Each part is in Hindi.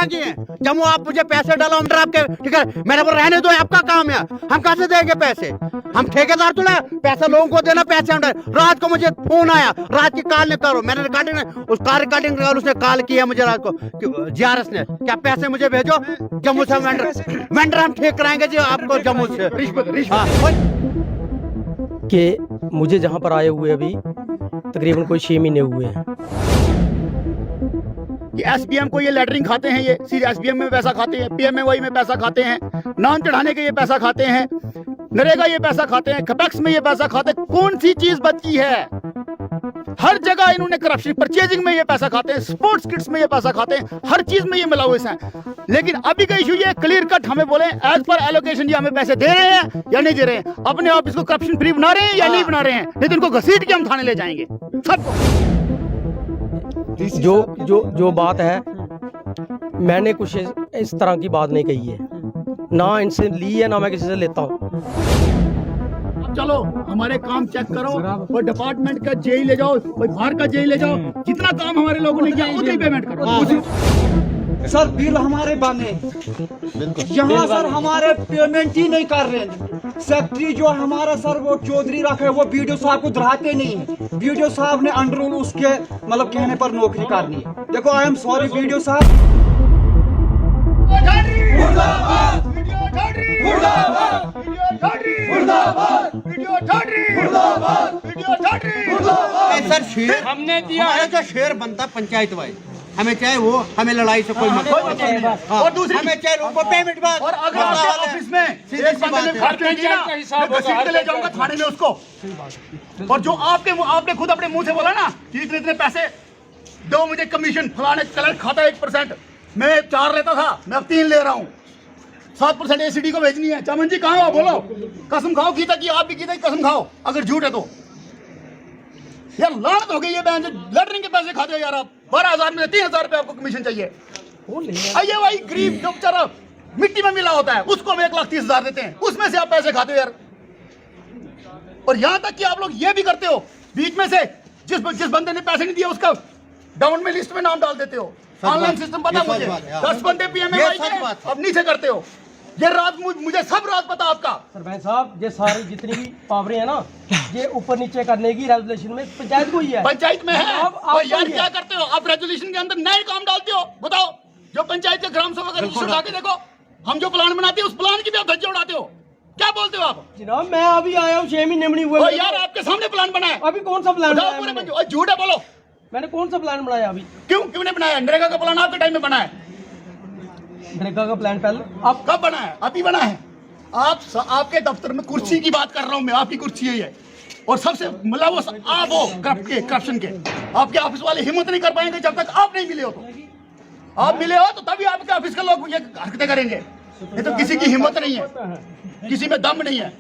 कहाँ किए हैं? जम्मू आप मुझे पैसे डालो हम आपके, ठीक है मेरे को रहने दो, आपका काम है। हम कहाँ से देंगे पैसे? हम ठेकेदार तो ना, पैसा लोगों को देना, पैसे हम रात को मुझे फोन आया, रात की कॉल ने करो, मैंने रिकॉर्डिंग, उस कार रिकॉर्डिंग उसने कॉल किया मुझे रात को, जीआरएस ने, क्या पैसे मुझे भेजो जम्मू से, वेंडर हम ठीक कराएंगे जी आपको जम्मू से। कि मुझे जहाँ पर आए हुए अभी तकरीबन कोई 6 महीने हुए हैं। एसबीएम को ये लेटरिंग खाते हैं, ये सीधे एसबीएम में पैसा खाते हैं, पीएमएवाई में पैसा खाते हैं, नाम चढ़ाने के ये पैसा खाते हैं, नरेगा ये पैसा खाते हैं, कैपेक्स में ये पैसा खाते हैं। कौन सी चीज बची है? हर जगह इन्होंने करप्शन, परचेजिंग में ये पैसा खाते हैं, स्पोर्ट्स किट्स में ये पैसा खाते हैं, हर चीज में ये मिला हुए हैं। लेकिन अभी का इशू ये क्लियर कट हमें बोले एज पर एलोकेशन ये हमें पैसे दे रहे हैं या नहीं दे रहे हैं, अपने आप इसको करप्शन फ्री बना रहे हैं या नहीं बना रहे हैं, नहीं तो इनको घसीट के हम थाने ले जाएंगे सबको। जो बात है, मैंने कुछ इस तरह की बात नहीं कही है, ना इनसे ली है ना मैं किसी से लेता हूँ। चलो हमारे काम चेक करो, कोई डिपार्टमेंट का जेई ले जाओ, कोई बाहर का जेई ले जाओ, जितना काम हमारे लोगों ने किया उतनी पेमेंट करो। सर बिल हमारे बने, यहाँ सर हमारे पेमेंट ही नहीं कर रहे। सेक्रेटरी जो हमारा सर वो चौधरी रखे, वो बीडीओ साहब को धराते नहीं है। बीडीओ साहब ने अंडर रूल उसके मतलब कहने पर नौकरी करनी है। देखो आई एम सॉरी बीडीओ साहब। हमने दिया है जो शेयर बनता पंचायत वाइज, हमें चाहे वो, हमें लड़ाई से कोई मतलब नहीं, और दूसरी हमें चाहे उनको पेमेंट बात। और अगर आपके ऑफिस में एक बंदे ने खर्च नहीं किया, मैं घसीट के ले जाऊंगा थाने में उसको। और जो आपने खुद अपने मुंह से बोला ना कि इतने इतने पैसे दो मुझे कमीशन, फलाने कलर खाता 1%, मैं 4 लेता था, मैं अब 3 ले रहा हूँ, 7% एसीडी को भेजनी है। चमन जी कहाँ हो? बोलो, कसम खाओ की तक आप भी की तक कसम खाओ, अगर झूठ है तो। यार लानत हो गई ये बहन, लेटरिंग के पैसे खाते हो यार आप। 12,000 में 3,000 रुपए आपको कमीशन चाहिए। आइए भाई गरीब जो बेचारा मिट्टी में मिला होता है उसको हम 1,30,000 देते हैं, उसमें से आप पैसे खाते हो यार। और यहाँ तक कि आप लोग ये भी करते हो, बीच में से जिस बंदे ने पैसे नहीं दिए उसका डाउन में लिस्ट में नाम डाल देते हो। ऑनलाइन सिस्टम पता मुझे, 10 बंदे पीएमएवाई के अब नीचे करते हो। ये राज मुझे सब राज पता आपका। सरपंच साहब ये सारी जितनी भी पावरें है ना, ये ऊपर नीचे करने की रेजुलेशन में पंचायत को ही है। पंचायत में है। और यार क्या करते हो आप? रेजुलेशन के अंदर नए काम डालते हो। बताओ, जो पंचायत के ग्राम सभा का रजिस्टर उठा के देखो, हम जो प्लान बनाते हैं उस प्लान की भी आप धज्जे उड़ाते हो। क्या बोलते हो आप? जनाब मैं अभी आया हूँ 6 महीने नहीं हुए। यार आपके सामने प्लान बना है। अभी कौन सा प्लान? झूठ है बोलो। मैंने कौन सा प्लान बनाया अभी? क्यों नहीं बनाया? नरेगा का प्लान आपके टाइम में बना है। नरेगा का प्लान पहले अब कब बना है? अभी बना है। आपके दफ्तर में कुर्सी की बात कर रहा हूं मैं, आपकी कुर्सी है ये। और सबसे मुलव्वस आप हो करप्शन के। आपके ऑफिस वाले हिम्मत नहीं कर पाएंगे जब तक आप नहीं मिले हो। तो आप मिले हो तो तभी आपके ऑफिस के लोग ये हरकतें करेंगे, नहीं तो किसी की हिम्मत नहीं है, किसी में दम नहीं है।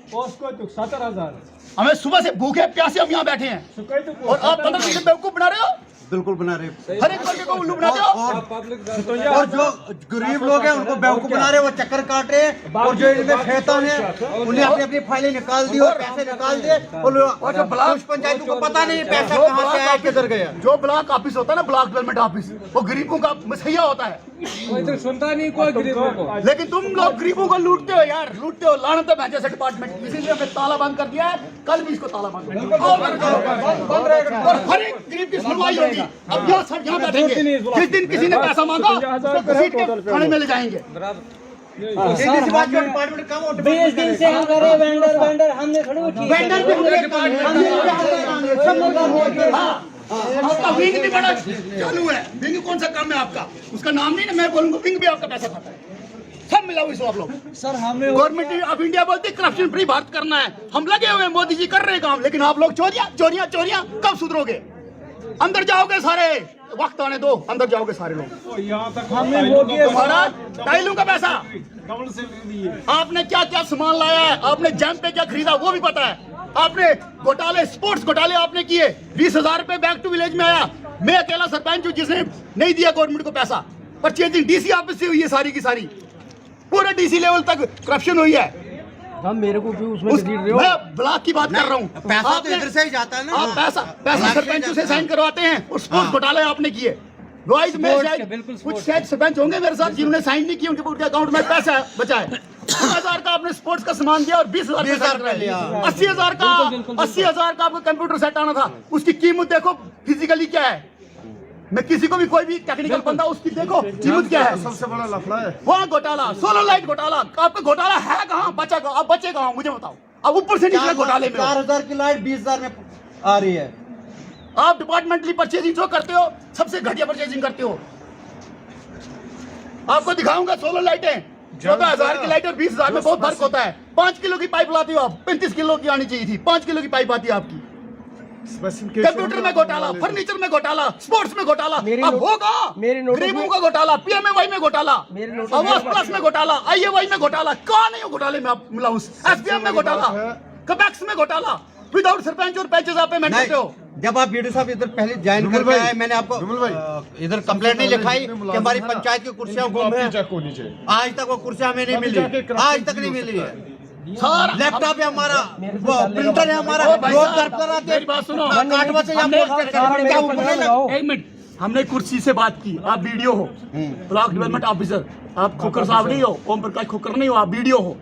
हमें सुबह से भूखे प्यासे हम यहाँ बैठे हैं और आप 15 दिन बेवकूफ बना रहे हो। बिल्कुल बना रहे, हर एक बंदे को उल्लू बनाते हो। और जो गरीब लोग हैं उनको बेवकूफ बना रहे, वो चक्कर काट रहे हैं। और जो इनमें शैतान है उन्हें अपनी अपनी फाइलें निकाल दी और पैसे निकाल दिए। और जो ब्लॉक पंचायतों को पता नहीं पैसा कहाँ से आया, किधर गया। जो ब्लॉक ऑफिस होता है ना, ब्लॉक डेवलपमेंट ऑफिस, वो गरीबों का मसैया होता है। कोई सुनता नहीं कोई गरीबों को। लेकिन तुम लोग गरीबों को लूटते हो यार, लूटते हो। लानत है भैंसे डिपार्टमेंट, इसीलिए हमने ताला बंद कर दिया है। कल भी इसको ताला बंद कर, और हर एक गरीब की सुनवाई होगी। अब यहाँ बैठेंगे, जिस दिन किसी ने पैसा मांगा उसको घसीट के थाने में ले जाएंगे। 20 दिन से हम करे वेंडर हमने थोड़ी उठी। आपका विंग भी बड़ा चालू है। विंग कौन सा काम है आपका? उसका नाम नहीं ना मैं बोलूंगा, विंग भी आपका पैसा खाता है। सब मिला हुआ आप लोग। सर हमें गवर्नमेंट ऑफ इंडिया बोलती है करप्शन फ्री भारत करना है, हम लगे हुए हैं, मोदी जी कर रहे हैं काम। लेकिन आप लोग चोरियां कब सुधरोगे? अंदर जाओगे सारे, वक्त आने दो, अंदर जाओगे सारे लोग। यहाँ तक तुम्हारा टाइलों का पैसा, आपने क्या क्या सामान लाया है, आपने जैम पे क्या खरीदा वो भी पता है। आपने घोटाले, स्पोर्ट्स घोटाले आपने किए। 20,000 रुपए बैक टू विलेज में आया। मैं अकेला सरपंच हूँ जिसने नहीं दिया गवर्नमेंट को पैसा। परचेजिंग डीसी ऑफिस से हुई है सारी की सारी, पूरे डीसी लेवल तक करप्शन हुई है। हम मेरे को भी उसमें मैं ब्लॉक की बात कर रहा हूँ। पैसा तो इधर से ही जाता है ना। आप पैसा सरपंच से साइन करवाते हैं और स्पोर्ट्स घोटाले आपने किए। रोहित में स्पोर्ट्स शायद के, बिल्कुल कुछ स्पोर्ट्स शायद सरपंच होंगे मेरे साथ जिन्होंने साइन नहीं किया, उनके अकाउंट में पैसा बचा है। 10,000 का आपने स्पोर्ट्स का सामान दिया और 20,000 का लिया। 80,000 का 80,000 का आपको कंप्यूटर सेट आना था, उसकी कीमत देखो फिजिकली क्या है। मैं किसी को भी कोई भी टेक्निकल बंदा उसकी देखो कीमत क्या है। सबसे बड़ा लफड़ा है वहाँ घोटाला, सोलर लाइट घोटाला। आपका घोटाला है कहाँ, बचा कहाँ, आप बचे कहाँ मुझे बताओ। अब ऊपर से निकले घोटाले में 4,000 की लाइट 20,000 में आ रही है। आप डिपार्टमेंटली परचेजिंग जो करते हो सबसे घटिया परचेजिंग करते हो। आपको दिखाऊंगा सोलर लाइटें 14,000 की लाइट और 20,000 में बहुत फर्क होता है। 5 किलो की पाइप लाते हो आप, 35 किलो की आनी चाहिए थी, 5 किलो की पाइप आती है आपकी। कंप्यूटर में घोटाला, फर्नीचर में घोटाला, स्पोर्ट्स में घोटाला, अब होगा गरीबों का घोटाला, पीएमएवाई में घोटाला, आवास प्लस में घोटाला, आईएवाई में घोटाला। कहाँ नहीं हो घोटाले में आप मिलाऊं, एसडीएम में घोटाला, कबैक्स में घोटाला, विदाउट सरपंच और पैचेस आप पेमेंट करते हो। जब आप बीडीओ साहब इधर पहले ज्वाइन करके आए, मैंने आपको इधर कंप्लेंट नहीं लिखाई कि हमारी पंचायत की कुर्सियां गुम है। आज तक वो कुर्सियां हमें नहीं मिली, आज तक नहीं मिली है। लैपटॉप है हमारा, वो प्रिंटर है हमारा, रोज घर पर आते मेरी बात सुनो, काटवा से यहाँ पोस्ट करके क्या वो बोले ना? एक मिनट, हमने कुर्सी से बात की, आप वीडियो हो, ब्लॉक डेवलपमेंट ऑफिसर, आप खोकर साहब नहीं हो, ओम प्रकाश खोकर नहीं हो, आप वीडियो हो।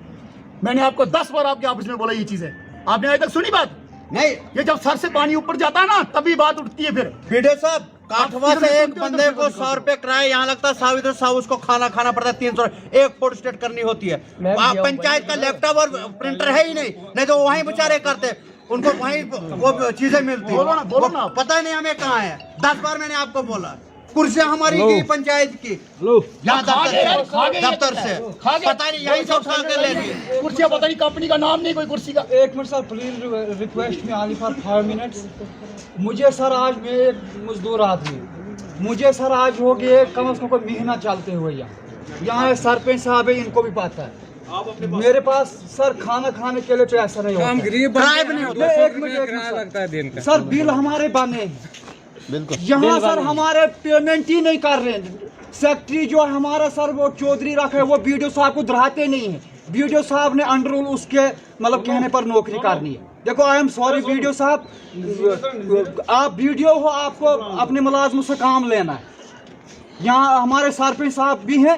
मैंने आपको 10 बार आपके ऑफिस में बोला ये चीज है, आपने अभी तक सुनी बात नहीं। ये जब सर से पानी ऊपर जाता है ना तभी बात उठती है। फिर बीडीओ साहब काठवा से एक बंदे को 100 रुपए किराया यहाँ लगता है, 100 इधर 100 उसको खाना पड़ता है, 300 एक फोटो स्टेट करनी होती है। आप पंचायत का लैपटॉप और प्रिंटर है ही नहीं तो वहीं बेचारे करते, उनको वहीं वो चीजें मिलती। बोलो ना। पता नहीं हमें कहाँ है। 10 बार मैंने आपको बोला कुर्सियां हमारी की पंचायत की यहाँ दफ्तर से पता नहीं यही सब साल के ले लिए कुर्सियां, पता नहीं कंपनी का नाम नहीं कोई कुर्सी का। एक मिनट सर, प्लीज रिक्वेस्ट में आली फॉर 5 मिनट्स। मुझे सर आज मैं एक मजदूर आदमी, मुझे सर आज हो गए कम से कम महीना चलते हुए यहाँ सरपंच साहब है, इनको भी पता है। मेरे पास सर खाना खाने के लिए पैसा नहीं हम होता, गरीब किराया भी नहीं होता। एक मिनट किराया लगता है दिन का। सर बिल हमारे बने हैं, यहाँ सर हमारे पेमेंट ही नहीं कर रहे हैं। सेक्रेटरी जो हमारा सर वो चौधरी रखा है, वो बीडीओ साहब को धराते नहीं है। बीडीओ साहब ने अंडर रूल उसके मतलब कहने पर नौकरी करनी है। देखो आई एम सॉरी बीडीओ साहब, आप बीडीओ हो, आपको अपने मुलाजमों से काम लेना है। यहाँ हमारे सरपंच साहब भी हैं,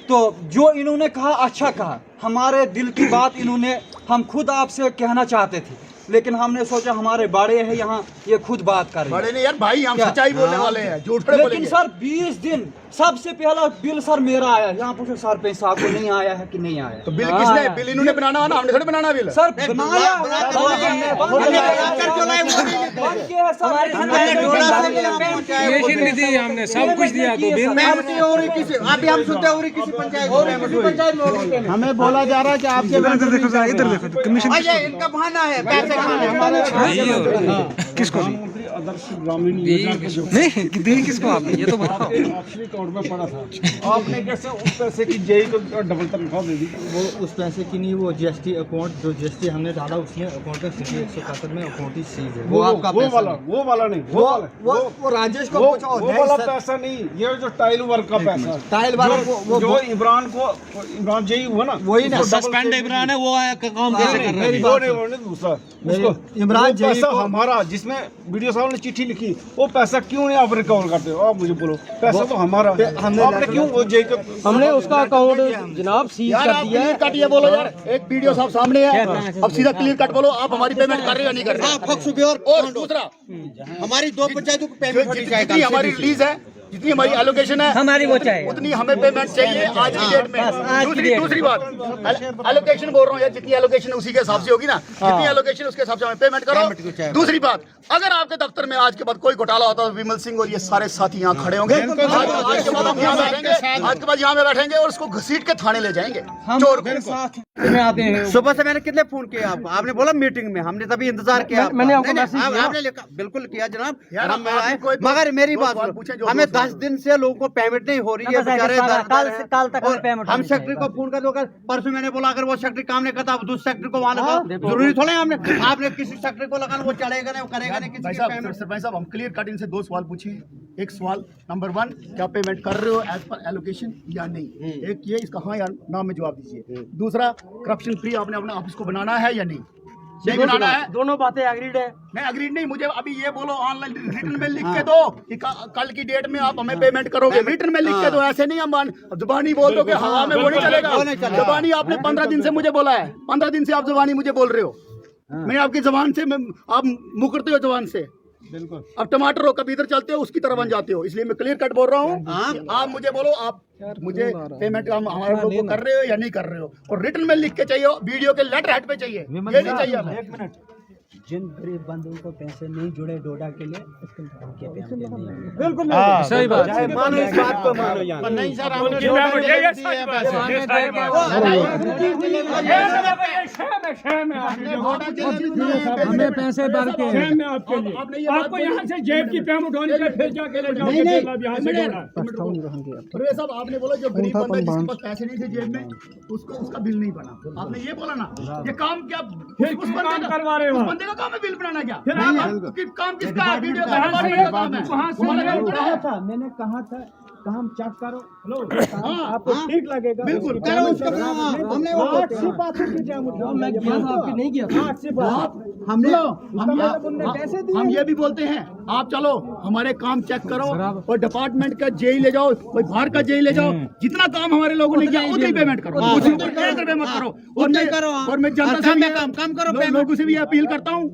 तो जो इन्होंने कहा अच्छा कहा, हमारे दिल की बात इन्होंने हम खुद आपसे कहना चाहते थे, लेकिन हमने सोचा हमारे बड़े हैं यहाँ, ये खुद बात कर रहे हैं। बड़े ने यार भाई, हम सच्चाई बोलने वाले हैं, झूठ थोड़े लेकिन बोलेंगे। सर 20 दिन सबसे पहला बिल सर मेरा आया, यहाँ पूछो सरपंच साहब को नहीं आया है कि नहीं आया। तो बिल किसने, बिल इन्होंने बनाना है ना, हमने थोड़े बनाना बिल। सर बनाया पेंशन भी दी हमने, सब कुछ दिया। तो बिल में अभी हम सुनते हैं किसी पंचायत हमें बोला जा रहा है कि आपके इधर देखो कमीशन इनका बहाना है पैसे खाने हमारे किसको नहीं दी, किसको आपने ये तो बताओ। अकाउंट में पड़ा था, आपने कैसे उस पैसे की जेई को डबल तनख्वाह दे दी? वो उस पैसे की नहीं, वो जीएसटी अकाउंट जो जीएसटी हमने डाला उसमें अकाउंट में सिटी 171 में अकाउंट ही सीज है। वो आपका वो वाला नहीं, वो राजेश को पूछो, वो वाला पैसा नहीं, ये जो टाइल वर्क का पैसा, टाइल वाला जो इमरान जेई हुआ ना, वही ना, सस्पेंड इमरान है, वो काम कैसे कर रहे हैं? वो नहीं दूसरा उसको इमरान जेई पैसा हमारा, जिसमें वीडियो साहब ने चिट्ठी लिखी, वो पैसा क्यों नहीं आप रिकवर करते हो? आप मुझे बोलो, पैसा तो हमारा है, आपने क्यों वो जेई को? हमने उसका अकाउंट जनाब सीज कर दिया है। कट ये बोलो यार, एक वीडियो साहब सामने है, अब सीधा क्लियर कट बोलो, आप हमारी पेमेंट कर रहे हो या नहीं कर रहे? और दूसरा, हमारी 2 पंचायतों को पेमेंट होनी चाहिए। जितनी हमारी रिलीज है, जितनी हमारी एलोकेशन है, हमारी वो चाहिए, उतनी हमें पेमेंट चाहिए आज की डेट में। दूसरी बात, एलोकेशन बोल रहा हूँ यार, जितनी एलोकेशन उसी के हिसाब से होगी ना, जितनी एलोकेशन उसके हिसाब से हमें पेमेंट करो। दूसरी बात, अगर आपके दफ्तर में आज के बाद कोई घोटाला होता है, विमल सिंह और ये सारे साथी यहाँ खड़े होंगे, आज के बाद हम यहाँ बैठेंगे, आज के बाद यहाँ पे बैठेंगे और उसको घसीट के थाने ले जाएंगे चोर को। आते हैं। सुबह से मैंने कितने फोन किए आपको, आपने बोला मीटिंग में, हमने तभी इंतजार किया। मैंने आपको नहीं, मैसेज किया। आपने लिखा, बिल्कुल किया जनाब, यार, हम आपने कोई मगर मेरी बात सवाल सुनो, पूछे जो हमें दोस्त 10 दिन से लोगों को पेमेंट नहीं हो रही है, बेचारे कल तक और पेमेंट हम सेक्रेटरी को फोन कर दो, परसों मैंने बोला अगर वो सेक्रेटरी काम नहीं करता, दूसरे सेक्रेटरी को वहाँ लगा, जरूरी थोड़ा है आपने किसी सेक्रेटरी को लगाना, वो चलेगा नहीं, वो करेगा नहीं किसी की पेमेंट। सरपंच साहब, हम क्लियर कट इनसे 2 सवाल पूछे। एक सवाल नंबर 1, क्या पेमेंट कर रहे हो एज पर एलोकेशन या नहीं? एक ये, इसका हाँ या ना में जवाब दीजिए। दूसरा, करप्शन फ्री आपने अपने ऑफिस को बनाना है या नहीं? नहीं बनाना है। दोनों बातें एग्रीड है। मैं अग्रीड नहीं, मुझे अभी ये बोलो ऑनलाइन रिटर्न में लिख के दो कि कल की डेट में आप हमें पेमेंट करोगे। रिटर्न में लिख के दो, ऐसे नहीं हम जुबानी बोल दो कि हवा में वो नहीं चलेगा। जुबानी आपने 15 दिन से मुझे बोला है, 15 दिन से आप जुबानी मुझे बोल रहे हो। मैं आपकी जबान से आप मुकरते हो जबान से। बिल्कुल। अब टमाटर हो कभी इधर चलते हो उसकी तरफ बन जाते हो, इसलिए मैं क्लियर कट बोल रहा हूँ। आप मुझे बोलो, आप मुझे पेमेंट हम हमारे लोग को कर रहे हो या नहीं कर रहे हो, और रिटर्न में लिख के चाहिए, वीडियो के लेटर हेड पे चाहिए, ये नहीं चाहिए हमें। एक मिनट, जिन गरीब बंधुओं को पैसे नहीं जुड़े डोडा के लिए बिल्कुल सही बात। मानो इस बात को मानो यार। नहीं सर, हमें पैसे भर के आपको यहाँ से जेब की पेमेंट होनी चाहिए, फिर जाके ले जाओगे साहब। आपने बोला जो गरीब बंदा जिसके पास पैसे नहीं थे जेब में, उसको उसका बिल नहीं बना। आपने ये बोला ना, ये काम क्या फिर उस बंदे का करवा रहे हो? उस बंदे का काम है बिल बनाना क्या? फिर आप काम किसका है? वीडियो का काम है। मैंने कहा था काम चेक करो, आपको ठीक लगेगा। बिल्कुल करो उसका काम। हमने वो मैं किया था, आपकी नहीं किया था। हम ये भी बोलते हैं, आप चलो हमारे काम चेक करो और डिपार्टमेंट का जेई ले जाओ, कोई बाहर का जेई ले जाओ, जितना काम हमारे लोगों ने किया उतनी पेमेंट करो, मत करो। और मैं जनता से काम करो, लोगों से भी अपील करता हूँ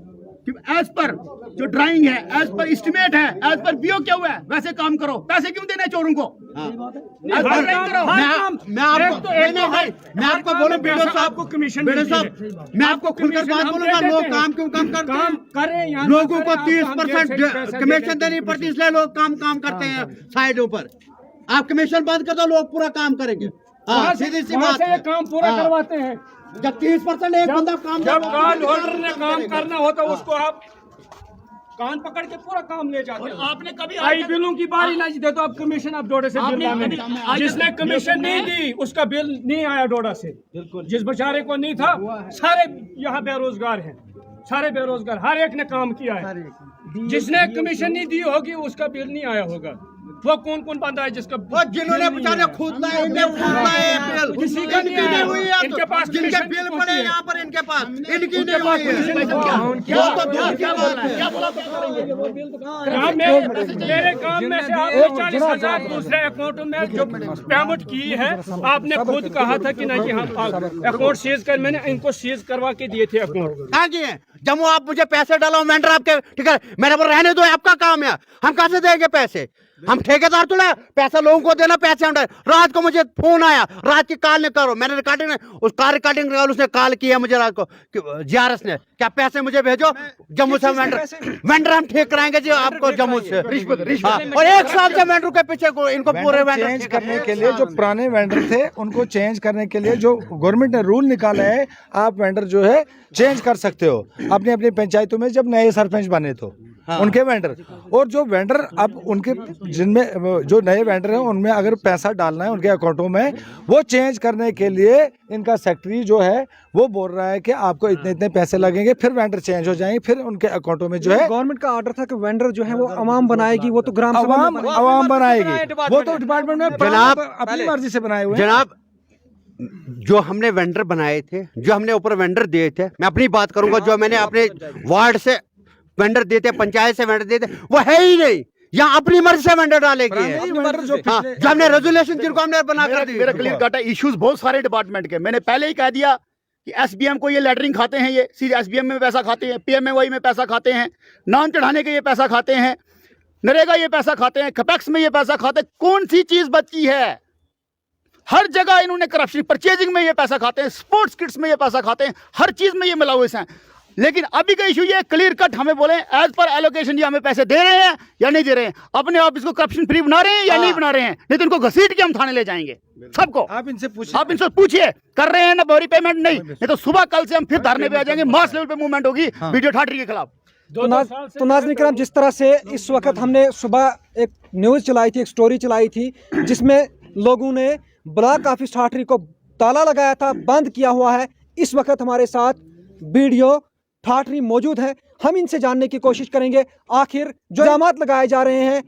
कि एज पर जो ड्राइंग है, एज पर एस्टिमेट है, एज पर बीओ क्या हुआ है वैसे काम करो। पैसे क्यों देने चोरों को? मैं आपको बोलूं बेड़ो साहब को कमीशन, बेड़ो साहब मैं आपको खुलकर बात बोलूंगा, लोग काम क्यों कम करते हैं? लोगों को 30% कमीशन देनी पड़ती है, इसलिए लोग काम करते हैं साइडों पर। आप कमीशन बंद कर दो, लोग पूरा काम करेंगे। सीधी सी बात है, काम पूरा करवाते हैं। जब 30% एक बंदा काम, जब कान होल्डर ने काम करना होता उसको आप कान पकड़ के पूरा काम ले जाते हो। आपने कभी आई बिलों की बारी नहीं दे तो आप कमीशन आप डोडे से बिल लाने। जिसने कमीशन नहीं दी उसका बिल नहीं आया डोडा से। जिस बेचारे को नहीं था, सारे यहाँ बेरोजगार हैं, सारे बेरोजगार, हर एक ने काम किया है। जिसने कमीशन नहीं दी होगी उसका बिल नहीं आया होगा। वो कौन कौन बंदा है जिसका वो जिन्होंने बेचारे खुद लाए, बिल किसी का नहीं हुई है, इनके पास जिनके बिल पड़े यहाँ पर, इनके पास इनकी नहीं हुई है। मेरे काम में से आपने 40,000 दूसरे अकाउंट में जो पेमेंट की है, आपने खुद कहा था कि नहीं कि हम अकाउंट सीज कर, मैंने इनको सीज करवा के दिए थे अकाउंट। हाँ जी, जब आप मुझे पैसे डालो, वेंडर आपके, ठीक है मेरे पर रहने दो, आपका काम है, हम कहाँ से देंगे पैसे? हम ठेकेदार तो ना, पैसा लोगों को देना, पैसे हम। रात को मुझे फोन आया, रात की कॉल ने करो, मैंने रिकॉर्डिंग, उस कार रिकॉर्डिंग उसने कॉल किया मुझे रात को, जीआरएस ने, क्या पैसे मुझे भेजो जम्मू से। वेंडर हम ठीक कराएंगे जी आपको जम्मू से। रिश्वत और 1 साल से वेंडर के पीछे इनको पूरे चेंज करने के लिए जो पुराने वेंडर थे उनको चेंज करने के लिए जो गवर्नमेंट ने रूल निकाला है, आप वेंडर जो है चेंज कर सकते हो अपनी अपनी पंचायतों में। जब नए सरपंच बने तो उनके वेंडर, और जो वेंडर अब उनके जिनमें जो नए वेंडर हैं उनमें अगर पैसा डालना है उनके अकाउंटों में, वो चेंज करने के लिए इनका सेक्रेटरी जो है वो बोल रहा है कि आपको इतने इतने पैसे लगेंगे, फिर वेंडर चेंज हो जाएंगे, फिर उनके अकाउंटों में जो है। गवर्नमेंट का ऑर्डर था कि वेंडर जो है वो अवाम बनाएगी, वो तो ग्राम अवाम बनाएगी, वो तो डिपार्टमेंट में जनाब अपनी मर्जी से बनाए हुए। जनाब जो हमने वेंडर बनाए थे, जो हमने ऊपर वेंडर दिए थे, मैं अपनी बात करूंगा, जो मैंने अपने वार्ड से वेंडर देते, पंचायत से वेंडर देते, वो है ही नहीं। यहाँ अपनी मर्जी से वेंडर डालेगी। जो हमने रेजुलेशन जिनको हमने बना कर दी। मेरा क्लियर कट है, इश्यूज बहुत सारे डिपार्टमेंट के। मैंने पहले ही कह दिया कि एसबीएम को ये लेटरिंग खाते हैं, ये सीधे एसबीएम में पैसा खाते हैं, पीएमएवाई में पैसा खाते हैं, नाम चढ़ाने के ये पैसा खाते हैं, नरेगा ये पैसा खाते हैं, कैपेक्स में ये पैसा खाते हैं। कौन सी चीज बची है? हर जगह इन्होंने करप्शन, परचेजिंग में ये पैसा खाते हैं, स्पोर्ट्स किट्स में ये पैसा खाते हैं, हर चीज में ये मुलविस हैं। लेकिन अभी का इशू ये क्लियर कट हमें बोले एज पर एलोकेशन ये हमें पैसे दे रहे हैं या नहीं दे रहे हैं, अपने आप इसको करप्शन फ्री बना रहे हैं या नहीं बना रहे हैं, नहीं तो इनको घसीट के हम थाने ले जाएंगे सबको। आप इनसे पूछिए कर रहे हैं ना बोरी पेमेंट? नहीं तो सुबह कल से हम फिर धरने पे आ जाएंगे, मास लेवल पे मूवमेंट होगी वीडियो ठाटरी के खिलाफ। तो नाज़रीन किराम, जिस तरह से इस वक्त हमने सुबह एक न्यूज़ चलाई थी, एक स्टोरी चलाई थी, जिसमें लोगों ने ब्लॉक ऑफिस ठाठरी को ताला लगाया था, बंद किया हुआ है। इस वक्त हमारे साथ वीडियो ठाठरी मौजूद है, हम इनसे जानने की कोशिश करेंगे आखिर जो इल्जामात लगाए जा रहे हैं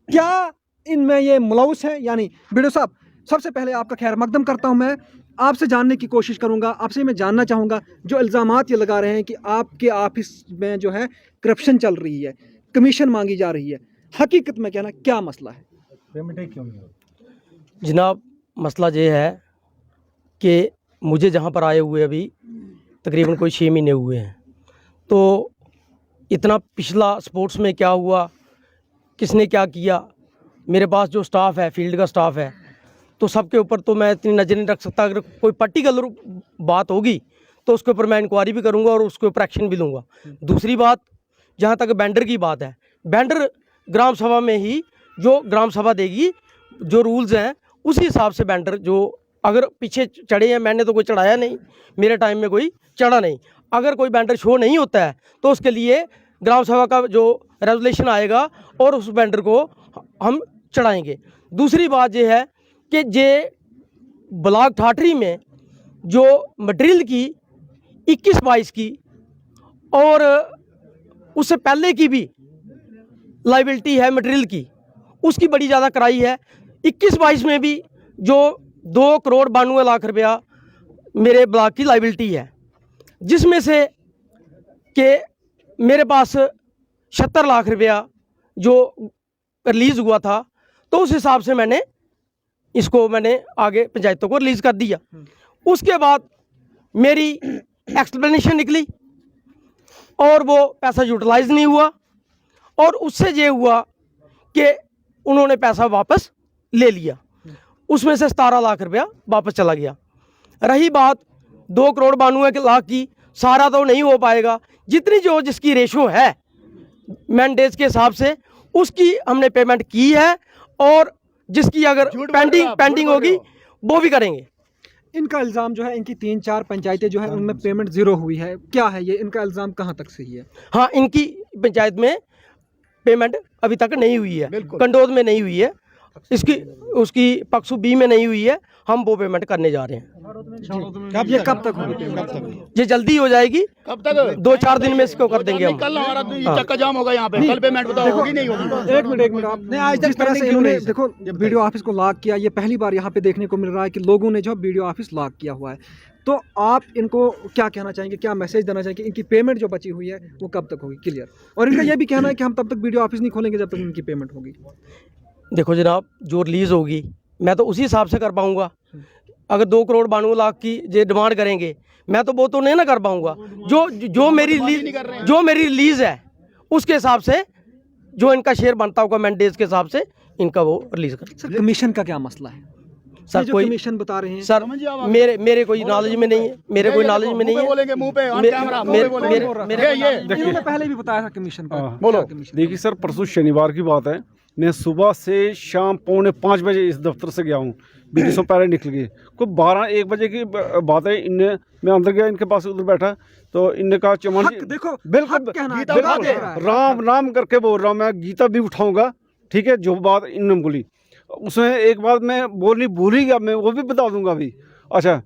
क्या इनमें ये मुलविस है या नहीं। वीडियो साहब, सबसे पहले आपका खैर मकदम करता हूं। मैं आपसे जानने की कोशिश करूंगा, आपसे मैं जानना चाहूंगा जो इल्ज़ामात ये लगा रहे हैं कि आपके ऑफिस में जो है करप्शन चल रही है, कमीशन मांगी जा रही है, हकीकत में कहना क्या मसला है? जनाब, मसला ये है कि मुझे जहाँ पर आए हुए अभी तकरीबन कोई 6 महीने हुए हैं, तो इतना पिछला स्पोर्ट्स में क्या हुआ, किसने क्या किया, मेरे पास जो स्टाफ है, फील्ड का स्टाफ है, तो सबके ऊपर तो मैं इतनी नज़र नहीं रख सकता। अगर कोई पर्टिकुलर बात होगी तो उसके ऊपर मैं इंक्वायरी भी करूंगा और उसके ऊपर एक्शन भी लूँगा। दूसरी बात, जहाँ तक बैंडर की बात है, बैंडर ग्राम सभा में ही जो ग्राम सभा देगी, जो रूल्स हैं उसी हिसाब से बैंडर जो अगर पीछे चढ़े हैं, मैंने तो कोई चढ़ाया नहीं, मेरे टाइम में कोई चढ़ा नहीं। अगर कोई बैंडर शो नहीं होता है तो उसके लिए ग्राम सभा का जो रेजोल्यूशन आएगा और उस बैंडर को हम चढ़ाएंगे। दूसरी बात ये है कि जे ब्लॉक ठाठरी में जो मटेरियल की 21-22 की और उससे पहले की भी लाइबिलिटी है मटेरियल की, उसकी बड़ी ज़्यादा कराई है। 21-22 में भी जो 2,92 रुपया मेरे ब्लॉक की लाइबिलिटी है, जिसमें से कि मेरे पास 76 लाख रुपया जो रिलीज़ हुआ था, तो उस हिसाब से मैंने आगे पंचायतों को रिलीज़ कर दिया। उसके बाद मेरी एक्सप्लेनेशन निकली और वो पैसा यूटिलाइज नहीं हुआ, और उससे ये हुआ कि उन्होंने पैसा वापस ले लिया, उसमें से 17 लाख रुपया वापस चला गया। रही बात 2,92 की, सारा तो नहीं हो पाएगा, जितनी जो जिसकी रेशो है मैंडेज के हिसाब से उसकी हमने पेमेंट की है, और जिसकी अगर पेंडिंग होगी वो भी करेंगे। इनका इल्ज़ाम जो है, इनकी 3-4 पंचायतें जो है उनमें पेमेंट ज़ीरो हुई है, क्या है ये? इनका इल्ज़ाम कहाँ तक सही है? हाँ, इनकी पंचायत में पेमेंट अभी तक नहीं हुई है, कंडोज में नहीं हुई है, उसकी पक्सू बी में नहीं हुई है। हम वो पेमेंट करने जा रहे हैं। ये कब तक होगी? ये जल्दी हो जाएगी, कब तक? 2-4 दिन में इसको कर देंगे हम। कल हमारा चक्का जाम होगा यहाँ पे, कल पेमेंट बताओ होगी नहीं होगी? एक मिनट आप जिस तरह से इन्होंने देखो वीडियो ऑफिस को लॉक किया, ये पहली बार यहाँ पे देखने को मिल रहा है कि लोगों ने जो वीडियो ऑफिस लॉक किया हुआ है। तो आप इनको क्या कहना चाहेंगे, क्या मैसेज देना चाहेंगे? इनकी पेमेंट जो बची हुई है वो कब तक होगी क्लियर? और इनका ये भी कहना है कि हम तब तक वीडियो ऑफिस नहीं खोलेंगे जब तक इनकी पेमेंट होगी। देखो जनाब, जो रिलीज़ होगी मैं तो उसी हिसाब से कर पाऊँगा। अगर 2,92 की ये डिमांड करेंगे, मैं तो वो तो नहीं ना कर पाऊँगा। जो मेरी रिलीज़ है उसके हिसाब से जो इनका शेयर बनता होगा मैंडेज के हिसाब से इनका वो रिलीज़ कर। सर, कमीशन का क्या मसला है? सर, जो कोई कमीशन बता रहे हैं सर, मेरे कोई नॉलेज में नहीं है, मेरे कोई नॉलेज में नहीं है। बोलेंगे मुंह पे, ऑन कैमरा इन्होंने पहले भी बताया था कमीशन का। बोलो। देखिए सर, परसों शनिवार की बात है, मैं सुबह से शाम 4:45 बजे इस दफ्तर से गया हूँ, बीच पहले निकल गए। कोई 12-1 बजे की बात है। मैं अंदर गया, इनके पास उधर बैठा, तो इनने कहा चमन जी देखो बिल्कुल राम राम करके बोल रहा हूँ, मैं गीता भी उठाऊंगा, ठीक है। जो बात इनने बोली उसमें एक बात मैं बोलनी भूल ही गया, मैं वो भी बता दूंगा अभी। अच्छा,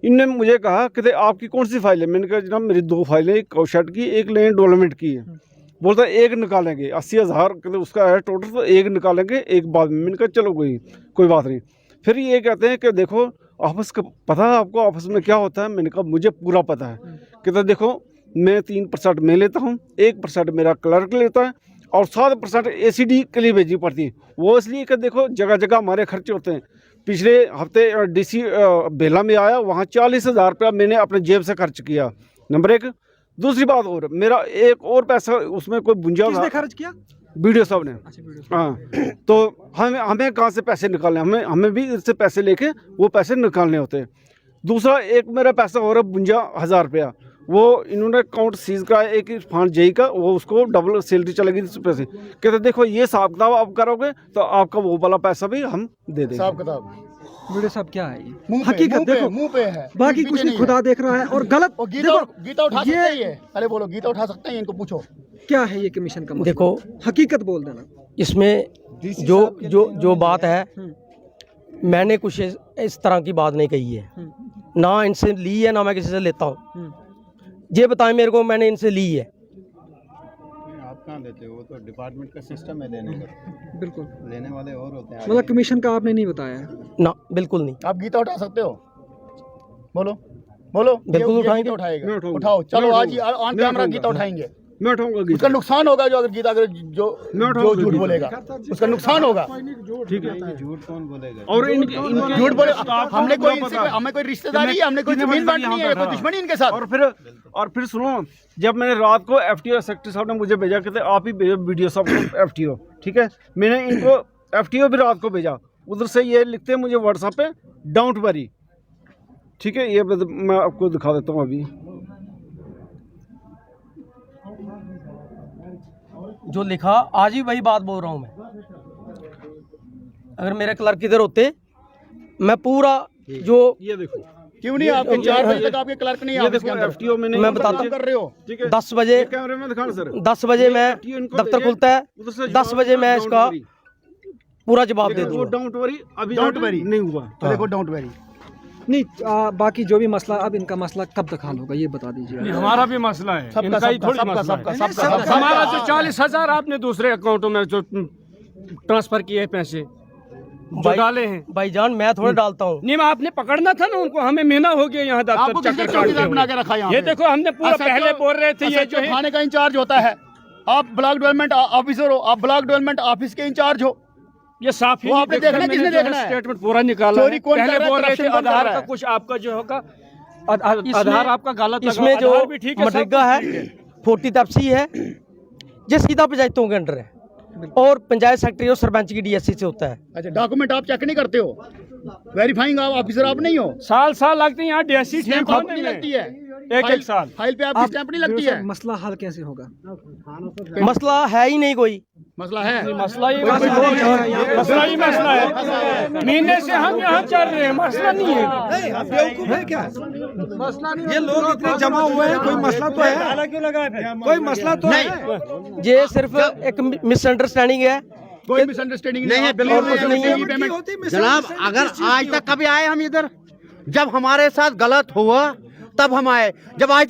इनने मुझे कहा कि आपकी कौन सी फाइल है? मैंने कहा जनाब मेरी 2 फाइलें, एक कौशेड की, एक लैंड डेवलपमेंट की है। बोलता एक निकालेंगे, 80,000 उसका है टोटल, तो एक निकालेंगे एक बाद में। मैंने कहा चलो कोई बात नहीं। फिर ये कहते हैं कि देखो ऑफिस का पता है आपको, ऑफिस में क्या होता है? मैंने कहा मुझे पूरा पता है। कहते देखो मैं 3% मैं लेता हूँ, 1% मेरा क्लर्क लेता है, और 7% ACD के लिए भेजनी पड़ती है। वो इसलिए कि देखो जगह जगह हमारे खर्चे होते हैं। पिछले हफ्ते DC बेला में आया, वहाँ 40,000 रुपया मैंने अपने जेब से खर्च किया, नंबर 1। दूसरी बात और, मेरा एक और पैसा उसमें कोई बुंजा किसने खर्च किया? वीडियो साहब ने। हाँ, तो हमें कहाँ से पैसे निकालने, हमें भी इससे पैसे लेके वो पैसे निकालने होते हैं। दूसरा एक मेरा पैसा हो रहा है 52,000 रुपया, वो इन्होंने अकाउंट सीज कराया एक फंड जेई का, वो उसको डबल सैलरी चलेगी इस पैसे। कहते देखो ये हिसाब किताब आप करोगे तो आपका वो वाला पैसा भी हम दे देंगे। हिसाब किताब वीडियो साहब क्या है ये? मुंह पे, हकीकत देखो मुंह पे है, बाकी कुछ नहीं, खुदा देख रहा है। और गलत गीता उठा सकते हैं ये? अरे बोलो, गीता उठा सकते हैं? इनको पूछो क्या है ये कमीशन का मसला? देखो, हकीकत बोल देना। इसमें जो बात है, मैंने कुछ इस तरह की बात नहीं कही है, ना इनसे ली है ना मैं किसी से लेता हूँ। ये बताएं मेरे को, मैंने इनसे ली है? देते हो, वो तो डिपार्टमेंट का सिस्टम है देने का, बिल्कुल। लेने वाले और होते हैं। मतलब कमीशन का आपने नहीं बताया? ना, बिल्कुल नहीं। आप गीता उठा सकते हो? बोलो बोलो। बिल्कुल ये उठाएंगे। गीता उठाएगा। मैं उठाऊंगा। उठाओ, चलो मैं आज ही उठाऊंगा। ऑन मैं कैमरा उठाऊंगा। गीता उठाएंगे। मैं उठाऊंगा उसका गीता, नुकसान होगा जो अगर गीता अगर जो मैं उठाऊंगा झूठ गीता। बोलेगा उसका नुकसान होगा। ठीक है। नहीं, झूठ कौन बोलेगा? और इनके झूठ बोले, आपको हमने कोई पूरा इनसे पता है। हमें कोई रिश्तेदारी है, हमने कोई जमीन बांटनी है, कोई दुश्मनी इनके साथ। और फिर सुनो, जब मैंने रात को एफटीओ सेक्रेटरी साहब ने मुझे भेजा, कहते आप ही भेजो वीडियो साहब को एफटीओ, ठीक है। मैंने इनको एफटीओ भी रात को भेजा, उधर से ये लिखते हैं मुझे व्हाट्सएप पे, डोंट वरी, ठीक है। ये मैं आपको दिखा देता हूँ अभी। जो लिखा, आज ही वही बात बोल रहा हूँ मैं। अगर मेरे क्लर्क इधर होते, मैं पूरा जो ये देखो, क्यों नहीं आपके 4 बजे तक आपके क्लर्क नहीं ये आए देखो एफटीओ मैंने मैं बताता हूँ। कर रहे हो? ठीक है। 10 बजे, कैमरे में दिखाओ सर। 10 बजे मैं FTO इनको दफ्तर देंगे, खुलता है, उधर से 10 बजे मैं don't इसका worry। पूरा जवाब दे वो दूंगा। डोंट वरी, अभी Don't worry। नहीं हुआ। तो देखो डोंट वेरी। नहीं, बाकी जो भी मसला, अब इनका मसला कब तक हल होगा ये बता दीजिए। हमारा भी मसला है, सबका इनका ही सबका थोड़ी सबका मसला सबका है। सबका हमारा जो 40,000 आपने दूसरे अकाउंटों में जो ट्रांसफर किए पैसे जो डाले हैं, भाईजान मैं थोड़ा डालता हूँ। नहीं, आपने पकड़ना था ना उनको, हमें महीना हो गया यहाँ आपको दफ्तर किसने चक्कर चौकीदार काटते बना हुए। के रखा यहाँ ये पे? देखो, हमने पूरा SHO पहले बोल रहे थे ये जो है, थाने का इंचार्ज होता है, आप ब्लॉक डेवलपमेंट ऑफिसर हो, आप ब्लॉक डेवलपमेंट ऑफिस के इंचार्ज हो। ये साफ ही वो नहीं आपने दिख रहा। देखना, मैंने किसने जो है देखना है? स्टेटमेंट पूरा निकाला चोरी है। कौन कर पहले रहा है, बोल रहे थे corruption कौन कर आधार रहा का है? कुछ आपका जो होगा, इसमें- आधार आपका गलत लगा, इसमें जो आधार भी ठीक है, सब मनरेगा कुछ है, ठीक है। 40 तपसी है, ये सीधा पंचायतों के अंडर है और पंचायत सेक्रेटरी और सरपंच की डीएससी से होता है। अच्छा, डॉक्यूमेंट आप चेक नहीं करते हो? वेरीफाइंग ऑफिसर आप नहीं हो? साल लगते हैं यहाँ डीएससी ठीक स्टैंप होने नहीं में। लगती है? एक साल फाइल पे आपकी स्टैंप नहीं लगती है? मसला हल कैसे होगा? मसला है ही नहीं कोई। मसला है, मसला ही मसला है। महीने से हम यहाँ चल रहे हैं, मसला नहीं है। ये लोग इतने जमा हुए हैं, कोई मसला तो है, कोई मसला तो है। ये सिर्फ एक मिसअंडरस्टैंडिंग है। कोई मिसअंडरस्टैंडिंग नहीं है, बिल्कुल कुछ नहीं है। जनाब, अगर आज तक कभी आए हम इधर, जब हमारे साथ गलत हुआ तब हम आए। जब आज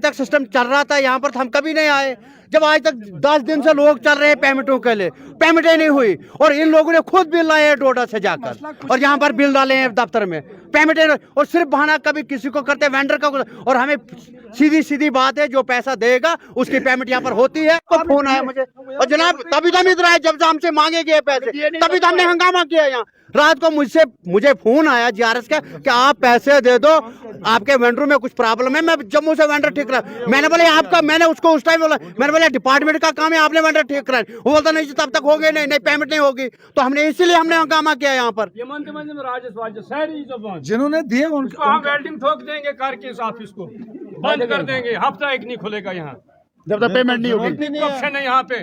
तक सिस्टम चल रहा था यहाँ पर तो हम कभी नहीं आए। जब आज तक 10 दिन से लोग चल रहे हैं पेमेंटों के लिए, पेमेंटें नहीं हुई, और इन लोगों ने खुद बिल लाए हैं डोडा से जाकर और यहाँ पर बिल डाले हैं दफ्तर में, पेमेंटें, और सिर्फ बहाना कभी किसी को करते वेंडर का, और हमें सीधी बात है, जो पैसा देगा उसकी पेमेंट यहाँ पर होती है। तो फोन आया मुझे, और जनाब तभी तो हम इधर आए, जब हमसे मांगे गए पैसे तभी तो हमने हंगामा किया यहाँ। रात को मुझे फोन आया जीआरएस का कि आप पैसे दे दो, आपके वेंडर में कुछ प्रॉब्लम है। मैं जम्मू से वेंडर ठीक करा, मैंने बोला आपका, मैंने उसको उस टाइम बोला, मैंने बोला डिपार्टमेंट का काम है, आपने वेंडर ठीक करा। वो बोलता नहीं जी, तब तक हो गए, नहीं पेमेंट नहीं होगी। तो हमने इसीलिए हमने हंगामा किया यहाँ पर। ये मंदिर में राजस्व सारी जबान जिन्होंने दिए उनको हम वेल्डिंग ठोक देंगे, कार के इस ऑफिस को बंद कर देंगे, हफ्ता एक नहीं खुलेगा यहाँ जब तक पेमेंट नहीं होगी। ऑप्शन है यहाँ पे।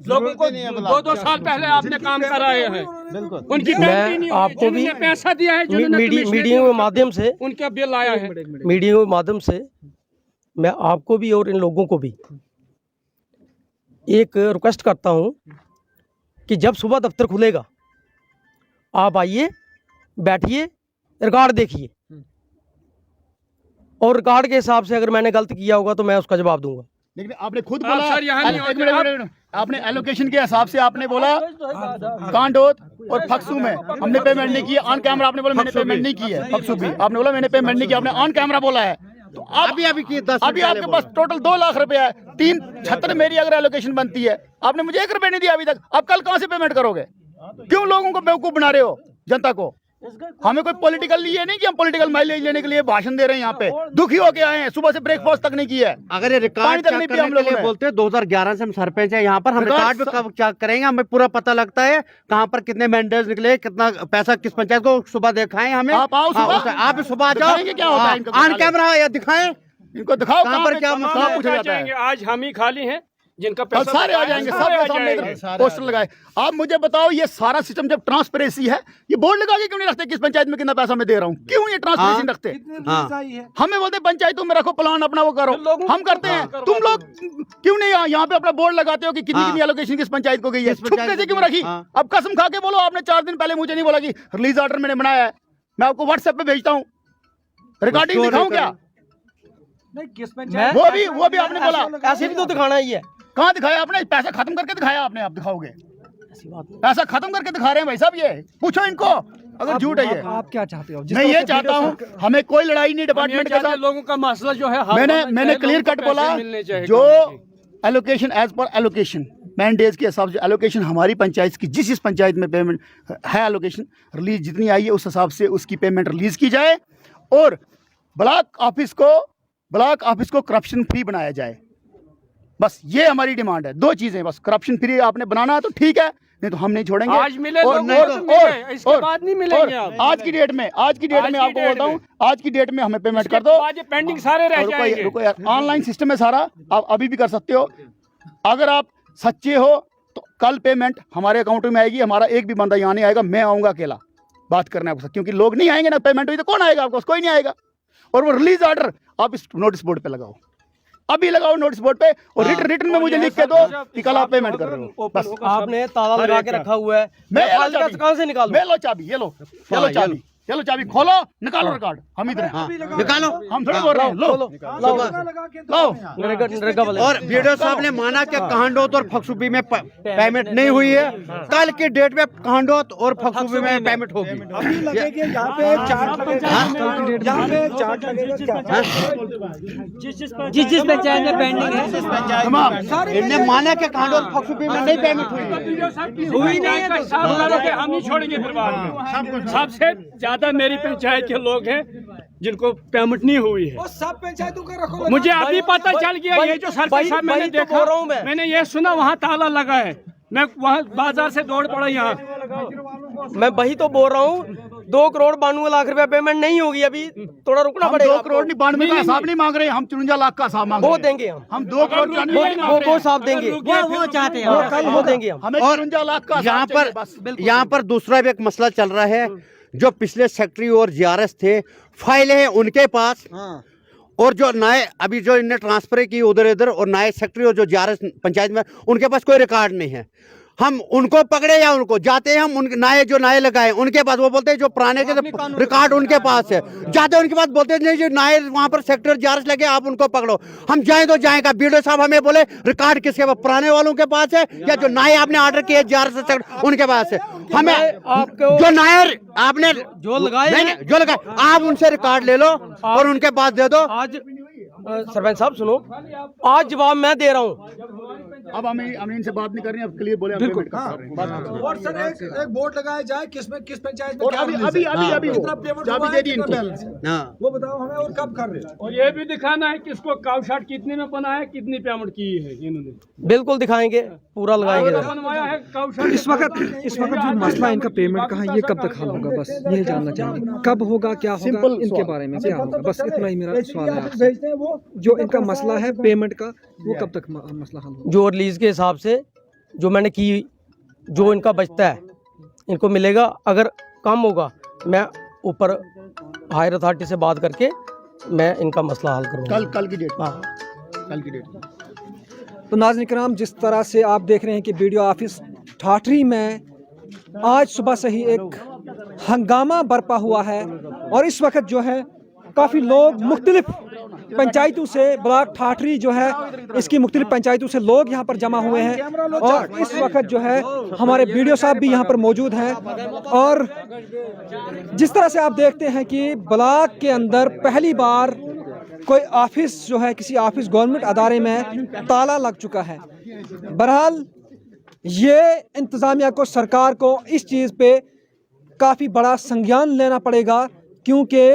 लोगों को 2-2 साल पहले आपने काम कराए हैं, उनकी पेमेंट नहीं होगी। आपको भी जिन्होंने पैसा दिया है, जिन्होंने मीडिया के माध्यम से, उनका बिल आया है। मीडिया के माध्यम से मैं आपको भी और इन लोगों को भी एक रिक्वेस्ट करता हूं कि जब सुबह दफ्तर खुलेगा आप आइए, बैठिए, रिकॉर्ड देखिए, और रिकॉर्ड के हिसाब से अगर मैंने गलत किया होगा तो मैं उसका जवाब दूंगा। लेकिन आपने खुद आप बोला, सर यहाँ नहीं एक मिनट, आपने एलोकेशन के हिसाब से आपने बोला कांडोत और फक्सू में हमने पेमेंट नहीं की। ऑन कैमरा आपने बोला मैंने पेमेंट नहीं की है। फक्सू भी आपने बोला मैंने पेमेंट नहीं की, आपने ऑन कैमरा बोला है। तो अभी की 10 अभी आपके पास टोटल 2 लाख रुपया है, 3 छत्र मेरी अगर एलोकेशन बनती है, आपने मुझे 1 रुपया नहीं दिया अभी तक। आप कल कहाँ से पेमेंट करोगे? क्यों लोगों को बेवकूफ बना रहे हो, जनता को? हमें कोई पॉलिटिकल ये नहीं कि हम पॉलिटिकल माइलेज लेने के लिए भाषण दे रहे हैं। यहाँ पे दुखी होके आए हैं, सुबह से ब्रेकफास्ट तक नहीं किया है। अगर ये रिकॉर्ड चेक करने के लिए बोलते हैं, 2011 से हम सरपंच हैं यहाँ पर, हम रिकॉर्ड भी कब चेक करेंगे, हमें पूरा पता लगता है कहाँ पर कितने मेंडर्स निकले, कितना पैसा किस पंचायत को। सुबह दिखाएं हमें, आप आओ सुबह, आप सुबह आ जाओ, क्या होता है इनका ऑन कैमरा या दिखाएं, इनको दिखाओ कहाँ पर क्या मसला पूछा जाता है। आज हम ही खाली हैं, जिनका कल पैसा सारे आ जाएंगे, सबके सामने इधर पोस्टर लगाए। आप मुझे बताओ, ये सारा सिस्टम जब ट्रांसपेरेंसी है, ये बोर्ड लगा के क्यों नहीं रखते किस पंचायत में कितना पैसा मैं दे रहा हूँ? क्यों ये ट्रांसपेरेंसी रखते? हमें बोलते पंचायतों में रखो प्लान अपना, वो करो, हम करते हैं। तुम लोग क्यों नहीं यहाँ पे अपना बोर्ड लगाते हो कि कितनी एलोकेशन किस पंचायत को गई है? छुपके से क्यों रखी? अब कसम खा के बोलो, आपने 4 दिन पहले मुझे नहीं बोला कि रिलीज ऑर्डर मैंने बनाया है। मैं आपको व्हाट्सएप पे भेजता हूँ, रिकॉर्डिंग दिखाऊं क्या? नहीं, किस मैं वो भी आपने बोला ऐसे भी तो दिखाना ही है। कहाँ दिखाया आपने? पैसा खत्म करके दिखाया आपने? आप दिखाओगे पैसा खत्म करके दिखा रहे हैं भाई साहब, ये पूछो इनको अगर झूठ है ये। आप क्या चाहते हो? मैं ये चाहता हूँ, हमें कोई लड़ाई नहीं डिपार्टमेंट के साथ। लोगों का मसला जो है मैंने क्लियर कट बोला, जो एलोकेशन एज पर एलोकेशन मैंडेज के हिसाब से एलोकेशन हमारी पंचायत की, जिस पंचायत में पेमेंट है एलोकेशन रिलीज जितनी आई है उस हिसाब से उसकी पेमेंट रिलीज की जाए और ब्लॉक ऑफिस को करप्शन फ्री बनाया जाए। बस ये हमारी डिमांड है। 2 चीजें बस, करप्शन फ्री आपने बनाना है तो ठीक है, नहीं तो हम नहीं छोड़ेंगे। आज मिले और इसके बाद नहीं मिलेंगे। आज की डेट में आपको बोलता हूँ, आज की डेट में हमें पेमेंट कर दो। पेंडिंग सारे रह जाएंगे। रुको यार, ऑनलाइन सिस्टम है सारा, आप अभी भी कर सकते हो। अगर आप सच्चे हो तो कल पेमेंट हमारे अकाउंट में आएगी। हमारा एक भी बंदा यहाँ नहीं आएगा, मैं आऊँगा अकेला बात करने आपके साथ, क्योंकि लोग नहीं आएंगे ना, पेमेंट हुई तो कौन आएगा आपको? कोई नहीं आएगा। और वो रिलीज ऑर्डर आप इस नोटिस बोर्ड पे लगाओ, अभी लगाओ नोटिस बोर्ड पे, और रिटर्न में मुझे लिख के दो कि कल आप पेमेंट कर रहे हो। बस आपने ताला लगा के रखा हुआ है, मैं कहाँ से निकालूं? लो चाबी, ये लो चाबी, चलो चाबी खोलो, निकालो रिकॉर्ड। हम इधर निकालो, हम थोड़ी बोल रहे हैं। लो नरेगा वाले। और वीडियो साहब ने माना कि कहांडोत और फकसूबी में पेमेंट नहीं हुई है, कल की डेट में कहांडोत और फकसूबी में पेमेंट होगी। अभी लगेगी यहाँ पे चार्ट लगेगा, यहाँ पे चार्ट लगेगा। जिस पंचायत में पेंडिंग है इन्हें माना कि कहांडोत फकसूबी में नहीं पेमेंट हुई नहीं है तो हम नहीं छोड़ेंगे फिर बाद में। सबसे ज्यादा मेरी पंचायत के लोग हैं जिनको पेमेंट नहीं हुई है। सब पंचायतों का रखो। मुझे अभी पता चल गया, ये जो सरपंच साहब मैंने देखा, मैंने ये सुना वहाँ ताला लगा है, मैं वहाँ बाजार से दौड़ पड़ा यहाँ। मैं वही तो बोल रहा हूँ, 2 करोड़ 92 लाख रुपया पेमेंट नहीं होगी, अभी थोड़ा रुकना पड़ेगा। 2 करोड़ नहीं, 92 का हिसाब नहीं मांग रहे, हम 53 लाख का हिसाब मांग रहे हैं। वो देंगे हम 2 करोड़ का नहीं, वो साहब देंगे, वो चाहते हैं, वो कल वो देंगे हम। हमें 53 लाख का यहाँ पर दूसरा भी एक मसला चल रहा है। जो पिछले सेक्रेटरी और जीआरएस थे, फाइलें हैं उनके पास, और जो नए अभी जो इनने ट्रांसफर की उधर इधर, और नए सेक्रेटरी और जो जीआरएस पंचायत में, उनके पास कोई रिकॉर्ड नहीं है। हम उनको पकड़े या उनको जाते हैं, हम उनके नए लगाए उनके पास, वो बोलते हैं जो पुराने के रिकॉर्ड उनके पास है, जाते हैं उनके पास, बोलते हैं नहीं जो नए वहाँ पर सेक्टर जीआरएस लगे आप उनको पकड़ो। हम जाएं तो जाएगा, बीडीओ साहब हमें बोले रिकॉर्ड किसके पास, पुराने वालों के पास है या जो नए आपने ऑर्डर किए जीआरएस उनके पास है? हमें जो नए आपने जो लगाए आप उनसे रिकॉर्ड ले लो और उनके पास दे दो। आज सरपंच साहब सुनो, आज जवाब मैं दे रहा हूँ। अब हमें इनसे बात नहीं करनी, अब क्लियर बोले। और सर एक बोर्ड लगाया जाए किस पंचायत में, और अभी चाबी दे दी इनको, वो बताओ हमें, और कब कर रहे हैं? और ये भी दिखाना है किसको काउशाट कितने में बनाया है, कितनी पेमेंट की है इन्होंने। बिल्कुल दिखाएंगे, पूरा लगाएंगे। बनवाया है काउशाट। इस वक्त जो मसला इनका पेमेंट का है, ये कब तक हल होगा? बस यही जानना चाहेंगे, कब होगा, क्या होगा, इनके बारे में क्या होगा? बस इतना ही मेरा सवाल है आपसे। जो इनका मसला है पेमेंट का, वो कब तक मसला हल होगा? जो रिलीज के हिसाब से जो मैंने की, जो इनका बचता है इनको मिलेगा। अगर कम होगा, मैं ऊपर हायर अथॉरिटी से बात करके मैं इनका मसला हल करूँगा। कल की डेट। हाँ, कल की डेट। तो नाज़रीन किराम, जिस तरह से आप देख रहे हैं कि बीडीओ ऑफिस ठाठरी में आज सुबह से ही एक हंगामा बरपा हुआ है, और इस वक्त जो है काफ़ी लोग मुख्तलिफ पंचायतों से, ब्लॉक ठाठरी जो है इसकी मुख्तलिफ पंचायतों से लोग यहाँ पर जमा हुए हैं, और इस वक्त जो है हमारे बीडीओ साहब भी यहाँ पर मौजूद हैं। और जिस तरह से आप देखते हैं कि ब्लॉक के अंदर पहली बार कोई ऑफिस जो है, किसी ऑफिस गवर्नमेंट अदारे में ताला लग चुका है। बहरहाल ये इंतज़ामिया को, सरकार को इस चीज़ पे काफ़ी बड़ा संज्ञान लेना पड़ेगा, क्योंकि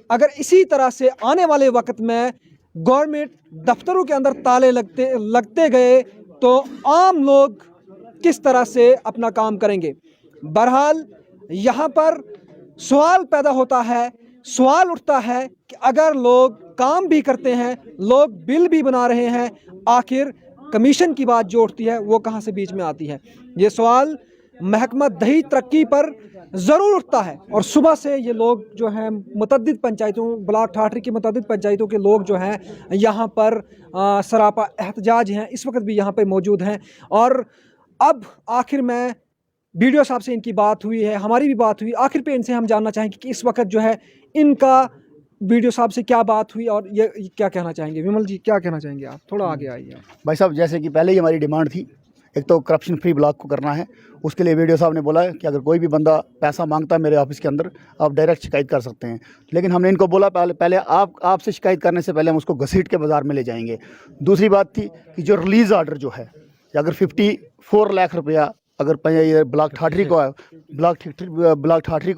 अगर इसी तरह से आने वाले वक्त में गवर्नमेंट दफ्तरों के अंदर ताले लगते गए तो आम लोग किस तरह से अपना काम करेंगे। बहरहाल यहाँ पर सवाल पैदा होता है, सवाल उठता है कि अगर लोग काम भी करते हैं, लोग बिल भी बना रहे हैं, आखिर कमीशन की बात जो उठती है वो कहाँ से बीच में आती है? ये सवाल महकमा दही तरक्की पर ज़रूर उठता है। और सुबह से ये लोग जो हैं मुतअद्दिद पंचायतों, ब्लॉक ठाठरी की मुतअद्दिद पंचायतों के लोग जो हैं यहाँ पर सरापा एहतजाज हैं, इस वक्त भी यहाँ पे मौजूद हैं। और अब आखिर में बीडीओ साहब से इनकी बात हुई है, हमारी भी बात हुई, आखिर पे इनसे हम जानना चाहेंगे कि इस वक्त जो है इनका वीडियो साहब से क्या बात हुई और ये क्या कहना चाहेंगे? विमल जी क्या कहना चाहेंगे आप? थोड़ा आगे आइए। भाई साहब, जैसे कि पहले ही हमारी डिमांड थी, एक तो करप्शन फ्री ब्लॉक को करना है। उसके लिए वीडियो साहब ने बोला है कि अगर कोई भी बंदा पैसा मांगता है मेरे ऑफिस के अंदर, आप डायरेक्ट शिकायत कर सकते हैं। लेकिन हमने इनको बोला पहले आपसे शिकायत करने से पहले हम उसको घसीट के बाज़ार में ले जाएंगे। दूसरी बात थी कि जो रिलीज़ आर्डर जो है, अगर 54 लाख रुपया अगर ये ब्लॉक ठाठरी को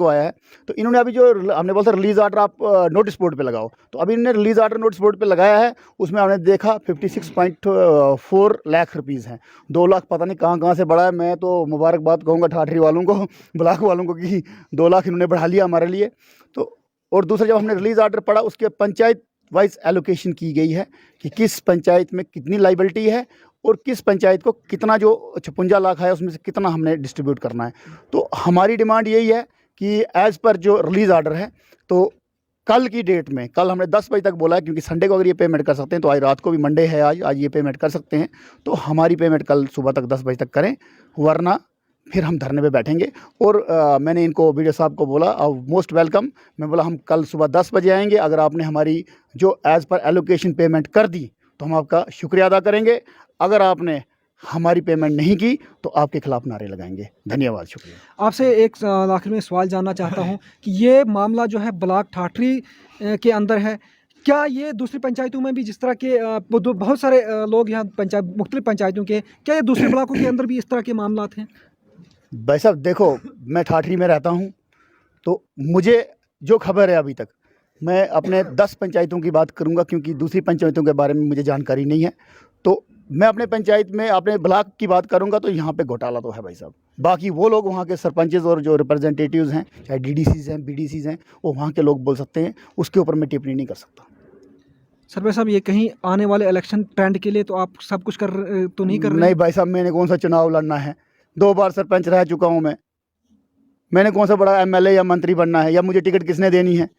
आया है, तो इन्होंने अभी जो हमने बोला था रिलीज़ आर्डर आप नोटिस बोर्ड पे लगाओ, तो अभी इन्होंने रिलीज़ आर्डर नोटिस बोर्ड पे लगाया है। उसमें हमने देखा 56.4 लाख रुपीज़ हैं। 2 लाख पता नहीं कहाँ से बढ़ा है। मैं तो मुबारकबाद कहूँगा ठाठरी वालों को, ब्लॉक वालों को, कि 2 लाख इन्होंने बढ़ा लिया हमारे लिए। तो और दूसरा, जब हमने रिलीज़ आर्डर पढ़ा, उसके पंचायत वाइज एलोकेशन की गई है कि किस पंचायत में कितनी लाइबिलिटी है और किस पंचायत को कितना, जो 56 लाख है उसमें से कितना हमने डिस्ट्रीब्यूट करना है। तो हमारी डिमांड यही है कि एज़ पर जो रिलीज़ आर्डर है, तो कल की डेट में, कल हमने 10 बजे तक बोला है, क्योंकि संडे को अगर ये पेमेंट कर सकते हैं तो आज रात को भी मंडे है, आज ये पेमेंट कर सकते हैं, तो हमारी पेमेंट कल सुबह तक 10 बजे तक करें, वरना फिर हम धरने पे बैठेंगे। और मैंने इनको, वीडियो साहब को बोला, मोस्ट वेलकम। मैं बोला हम कल सुबह 10 बजे आएंगे, अगर आपने हमारी जो एज़ पर एलोकेशन पेमेंट कर दी तो हम आपका शुक्रिया अदा करेंगे। अगर आपने हमारी पेमेंट नहीं की तो आपके खिलाफ नारे लगाएंगे। धन्यवाद, शुक्रिया। आपसे एक आखिर में सवाल जानना चाहता हूं कि ये मामला जो है ब्लॉक ठाठरी के अंदर है, क्या ये दूसरी पंचायतों में भी, जिस तरह के बहुत सारे लोग यहाँ मुख्तलिफ पंचायतों के, क्या ये दूसरे ब्लॉकों के अंदर भी इस तरह के मामला हैं? भाई साहब देखो, मैं ठाठरी में रहता हूँ, तो मुझे जो खबर है अभी तक, मैं अपने 10 पंचायतों की बात करूँगा, क्योंकि दूसरी पंचायतों के बारे में मुझे जानकारी नहीं है। तो मैं अपने पंचायत में, अपने ब्लॉक की बात करूंगा, तो यहाँ पे घोटाला तो है भाई साहब। बाकी वो लोग वहाँ के सरपंचेस और जो रिप्रेजेंटेटिव्स हैं, चाहे डीडीसीज हैं, बीडीसीज हैं, वो वहाँ के लोग बोल सकते हैं, उसके ऊपर मैं टिप्पणी नहीं कर सकता। सरपंच साहब, ये कहीं आने वाले इलेक्शन ट्रेंड के लिए तो आप सब कुछ तो नहीं कर रहे? नहीं भाई साहब, मैंने कौन सा चुनाव लड़ना है? 2 बार सरपंच रह चुका हूँ मैंने कौन सा बड़ा MLA या मंत्री बनना है, या मुझे टिकट किसने देनी है?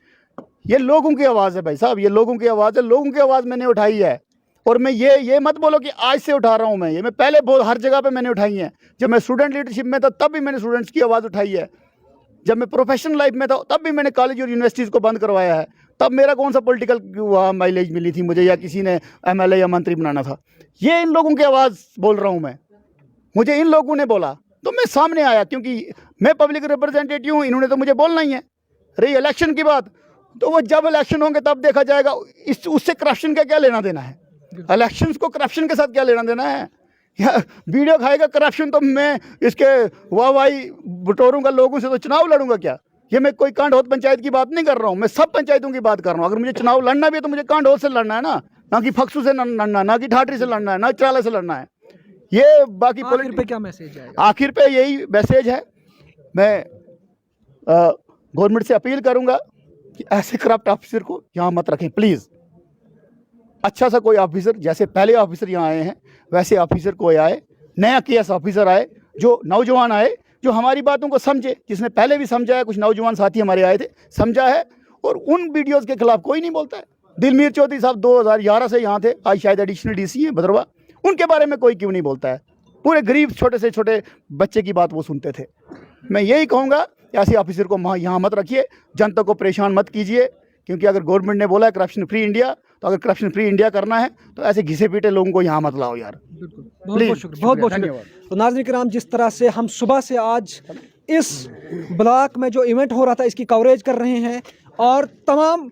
ये लोगों की आवाज़ है भाई साहब, ये लोगों की आवाज़ है। लोगों की आवाज़ मैंने उठाई है, और मैं ये मत बोलो कि आज से उठा रहा हूँ मैं पहले बहुत हर जगह पे मैंने उठाई है। जब मैं स्टूडेंट लीडरशिप में था तब भी मैंने स्टूडेंट्स की आवाज़ उठाई है। जब मैं प्रोफेशनल लाइफ में था तब भी मैंने कॉलेज और यूनिवर्सिटीज़ को बंद करवाया है। तब मेरा कौन सा पॉलिटिकल वहाँ माइलेज मिली थी मुझे, या किसी ने MLA या मंत्री बनाना था? ये इन लोगों की आवाज़ बोल रहा हूँ मैं, मुझे इन लोगों ने बोला तो मैं सामने आया, क्योंकि मैं पब्लिक रिप्रेजेंटेटिव हूँ। इन्होंने तो मुझे बोलना ही है। रही इलेक्शन की बात, तो वो जब इलेक्शन होंगे तब देखा जाएगा। उससे करप्शन का क्या लेना देना है? इलेक्शंस को करप्शन के साथ क्या लेना देना है? या वीडियो खाएगा करप्शन तो मैं इसके वाहवाही बटोरूंगा लोगों से, तो चुनाव लड़ूंगा क्या? ये मैं कोई कांडहोत पंचायत की बात नहीं कर रहा हूँ, मैं सब पंचायतों की बात कर रहा हूँ। अगर मुझे चुनाव लड़ना भी है तो मुझे कांडहोत से लड़ना है ना कि फक्सू से लड़ना है, ना कि ठाठरी से लड़ना है, ना चित्राला से लड़ना है। ये बाकी आखिर पे क्या मैसेज है? आखिर पे यही मैसेज है, मैं गवर्नमेंट से अपील करूंगा कि ऐसे करप्ट ऑफिसर को यहाँ मत रखें प्लीज़। अच्छा सा कोई ऑफिसर, जैसे पहले ऑफिसर यहाँ आए हैं वैसे ऑफिसर कोई आए, नया KS ऑफिसर आए, जो नौजवान आए, जो हमारी बातों को समझे, जिसने पहले भी समझा है। कुछ नौजवान साथी हमारे आए थे, समझा है, और उन वीडियोज़ के खिलाफ कोई नहीं बोलता है। दिलमीर चौधरी साहब 2011 से यहाँ थे, आज शायद एडिशनल DC हैं भद्रवा, उनके बारे में कोई क्यों नहीं बोलता है? पूरे गरीब छोटे से छोटे बच्चे की बात वो सुनते थे। मैं यही कहूँगा, ऐसे ऑफिसर को यहाँ मत रखिए, जनता को परेशान मत कीजिए, क्योंकि अगर गवर्नमेंट ने बोला है करप्शन फ्री इंडिया, तो अगर करप्शन फ्री इंडिया करना है तो ऐसे घिसे पीटे लोगों को यहाँ मत लाओ यार। बहुत बहुत शुक्रिया। तो नाज़रीन किराम, जिस तरह से हम सुबह से आज इस ब्लॉक में जो इवेंट हो रहा था इसकी कवरेज कर रहे हैं, और तमाम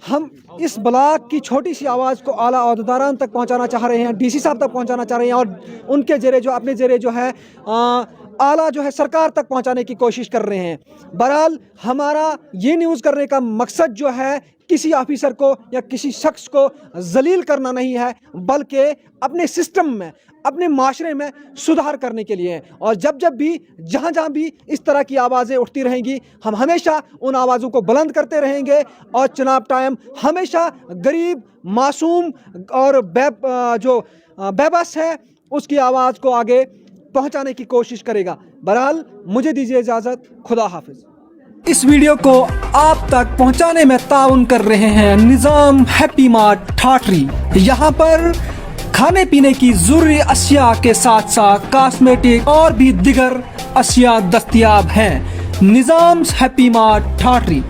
हम इस ब्लॉक की छोटी सी आवाज़ को आला अहदेदारान तक पहुंचाना चाह रहे हैं, DC साहब तक पहुंचाना चाह रहे हैं, और उनके जरिए जो अपने जरिए जो है आला जो है सरकार तक पहुंचाने की कोशिश कर रहे हैं। बहरहाल हमारा ये न्यूज़ करने का मकसद जो है किसी ऑफिसर को या किसी शख्स को जलील करना नहीं है, बल्कि अपने सिस्टम में, अपने माशरे में सुधार करने के लिए है। और जब भी जहाँ भी इस तरह की आवाज़ें उठती रहेंगी, हम हमेशा उन आवाज़ों को बुलंद करते रहेंगे, और चुनाव टाइम हमेशा गरीब, मासूम और जो बेबस है उसकी आवाज़ को आगे पहुंचाने की कोशिश करेगा। बहरहाल मुझे दीजिए इजाज़त, खुदा हाफिज। इस वीडियो को आप तक पहुंचाने में ताउन कर रहे हैं निज़ाम हैप्पी मार्ट ठाठरी। यहाँ पर खाने पीने की ज़रूरी अशिया के साथ साथ कॉस्मेटिक और भी दिगर अशिया दस्तयाब हैं। निज़ाम हैप्पी मार्ट ठाठरी।